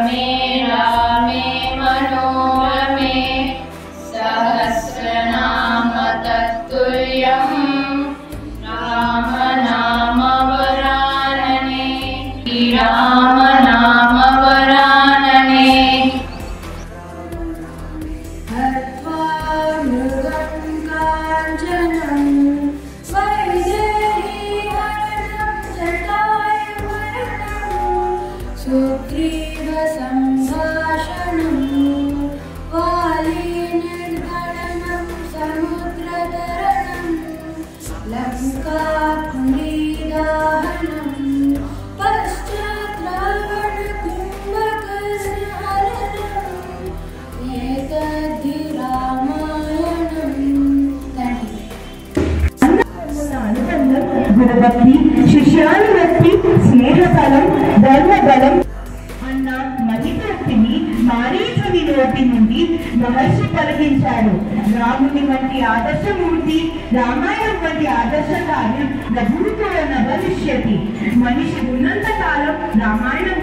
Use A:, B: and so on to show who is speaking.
A: रमे रामे मनोरमे सहस्रनाम तत्तुल्यं राम नाम वरानने राम नाम वरानने हत्वा मृगं काञ्चनं वैदेहीहरणं जटायुमरणं सुग्रीवसम्भाषणं वालीनिर्गणनं समुद्रतरणं लङ्कापुरीदाहनं पश्चात् रावणकुम्भकर्णहरणम् एतद्धि रामायणं।
B: గురుభక్తి, శిష్యానురక్తి, స్నేహబలం, ధర్మబలం అన్న మహితోక్తిని మారీచుని నోటి నుండి మహర్షి పలికించాడు. రాముని వంటి ఆదర్శమూర్తి, రామాయణం వంటి ఆదర్శ కార్యం నభూతో నభవిష్యతి. మనిషి ఉన్నంత కాలం రామాయణం